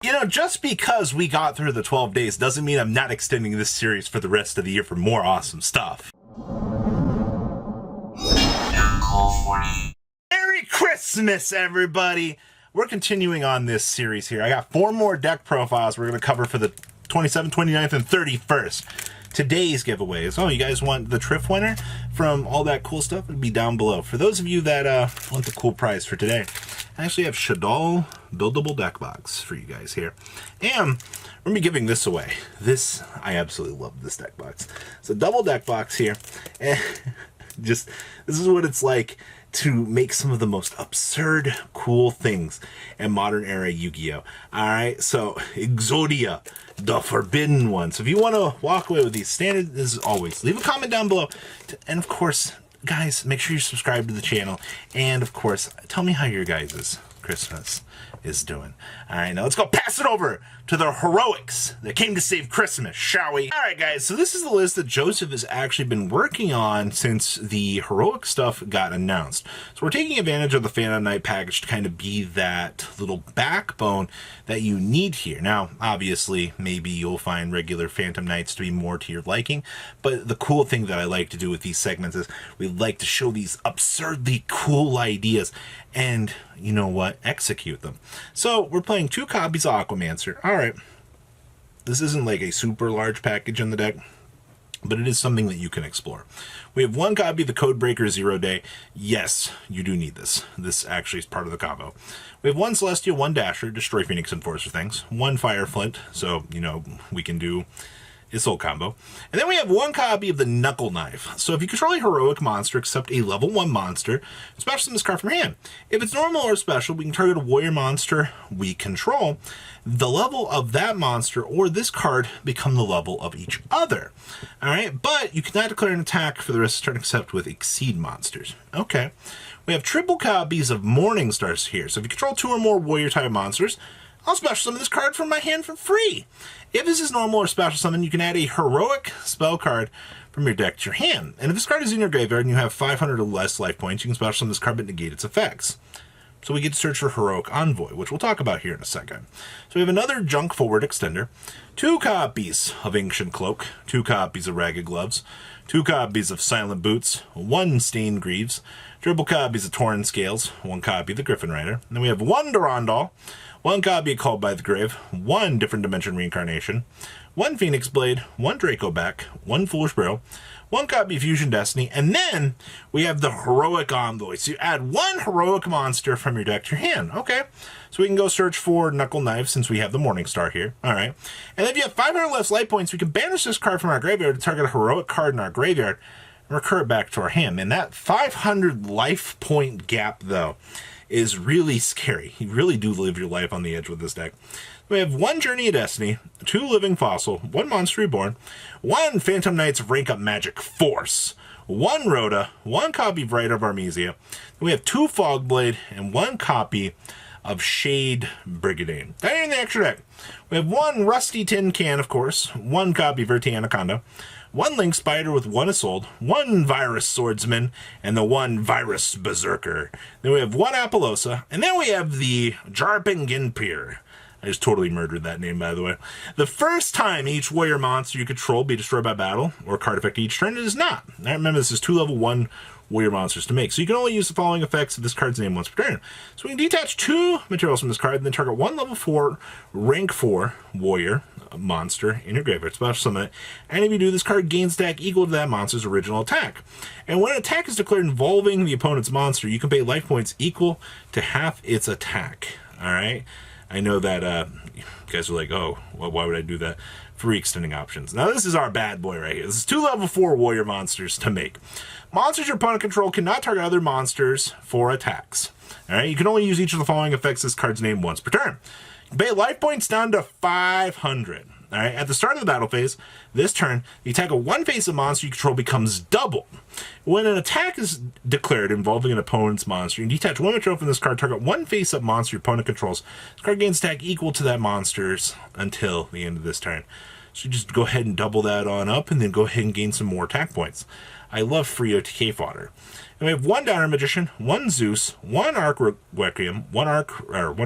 you know, just because we got through the 12 days doesn't mean I'm not extending this series for the rest of the year for more awesome stuff. Merry Christmas, everybody! We're continuing on this series here. I got 4 more deck profiles we're going to cover for the 27th, 29th, and 31st. Today's giveaways. Oh, you guys want the Trif winner from all that cool stuff? It'll be down below. For those of you that want the cool prize for today, I actually have Hexagone buildable deck box for you guys here. And we're going to be giving this away. This, I absolutely love this deck box. It's a double deck box here. And just, this is what it's like to make some of the most absurd, cool things in modern era Yu-Gi-Oh! Alright, so Exodia, the Forbidden One. So if you want to walk away with these standard, as always, leave a comment down below. And of course, guys, make sure you subscribe to the channel. And of course, tell me how your guys' Christmas is doing. Alright, now let's go pass it over to the heroics that came to save Christmas, shall we? Alright guys, so this is the list that Joseph has actually been working on since the heroic stuff got announced. So we're taking advantage of the Phantom Knight package to kind of be that little backbone that you need here. Now, obviously, maybe you'll find regular Phantom Knights to be more to your liking, but the cool thing that I like to do with these segments is we like to show these absurdly cool ideas and, you know what, execute them. So we're playing 2 copies of Aquamancer. Alright, this isn't like a super large package in the deck, but it is something that you can explore. We have 1 copy of the Codebreaker 0 Day. Yes, you do need this. This actually is part of the combo. We have 1 Celestial, 1 Dasher, destroy Phoenix Enforcer things. 1 Fire Flint, so, you know, we can do its whole combo. And then we have 1 copy of the Knuckle Knife. So if you control a heroic monster except a level 1 monster, special summon this card from your hand. If it's normal or special, we can target a warrior monster we control. The level of that monster or this card become the level of each other. Alright, but you cannot declare an attack for the rest of the turn except with exceed monsters. Okay. We have triple copies of Morning Stars here. So if you control 2 or more warrior type monsters, I'll special summon this card from my hand for free. If this is normal or special summon, you can add a heroic spell card from your deck to your hand. And if this card is in your graveyard and you have 500 or less life points, you can special summon this card but negate its effects. So we get to search for Heroic Envoy, which we'll talk about here in a second. So we have another Junk Forward Extender, 2 copies of Ancient Cloak, 2 copies of Ragged Gloves, 2 copies of Silent Boots, 1 Stained Greaves, triple copies of Torn Scales, 1 copy of the Griffin Rider. And then we have 1 Durandal, 1 copy of Called by the Grave, 1 Different Dimension Reincarnation, 1 Phoenix Blade, 1 Draco Back, 1 Foolish Bro, 1 copy of Fusion Destiny, and then we have the Heroic Envoy. So you add 1 heroic monster from your deck to your hand. Okay, so we can go search for Knuckle Knife since we have the Morning Star here. Alright, and if you have 500 less life points, we can banish this card from our graveyard to target a heroic card in our graveyard and recur it back to our hand. And that 500 life point gap, though, is really scary. You really do live your life on the edge with this deck. We have 1 Journey of Destiny, 2 Living Fossil, 1 Monster Reborn, 1 Phantom Knight's Rank Up Magic Force, 1 Rhoda, 1 copy of Rite of Armesia. Then we have 2 Fogblade and 1 copy of Shade Brigade. That ain't the extra deck. We have 1 Rusty Tin Can, of course, 1 copy of Verti Anaconda, 1 Link Spider with 1 Isolde, 1 Virus Swordsman, and the 1 Virus Berserker. Then we have 1 Apollosa, and then we have the Jarping Ginpir. I just totally murdered that name, by the way. The first time each warrior monster you control be destroyed by battle, or card effect each turn, it is not. Now remember, this is 2 level 1 warrior monsters to make. So you can only use the following effects of this card's name once per turn. So we can detach 2 materials from this card, and then target 1 level 4, rank 4 warrior monster in your graveyard, special summon it, and if you do, this card gains attack equal to that monster's original attack. And when an attack is declared involving the opponent's monster, you can pay life points equal to half its attack. Alright? I know that you guys are like, oh, well, why would I do that? Free extending options. Now this is our bad boy right here. This is 2 level 4 warrior monsters to make. Monsters your opponent control cannot target other monsters for attacks. Alright, you can only use each of the following effects this card's name once per turn. You can pay life points down to 500. Alright, at the start of the battle phase, this turn, the attack of 1 face of monster you control becomes double. When an attack is declared involving an opponent's monster, you can detach 1 material from this card, target 1 face up monster your opponent controls. This card gains attack equal to that monster's until the end of this turn. So you just go ahead and double that on up and then go ahead and gain some more attack points. I love free OTK fodder. And we have 1 Downer Magician, 1 Zeus, 1 Arc Requiem, 1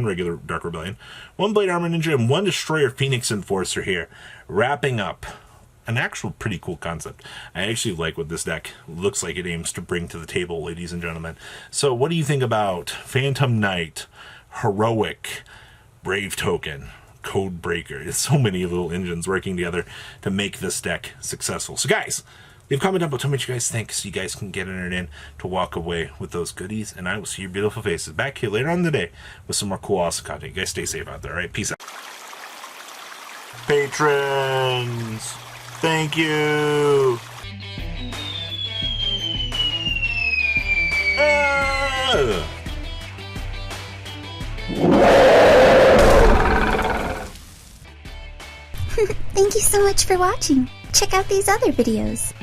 regular Dark Rebellion, 1 Blade Armor Ninja, and 1 Destroyer Phoenix Enforcer here, wrapping up an actual pretty cool concept. I actually like what this deck looks like it aims to bring to the table, ladies and gentlemen. So what do you think about Phantom Knight, Heroic, Brave Token, Code Breaker? It's so many little engines working together to make this deck successful. So guys, leave a comment down below, tell me what you guys think so you guys can get entered in to walk away with those goodies, and I will see your beautiful faces back here later on in the day with some more cool, awesome content. You guys stay safe out there, all right? Peace out. Patrons, thank you. Thank you so much for watching. Check out these other videos.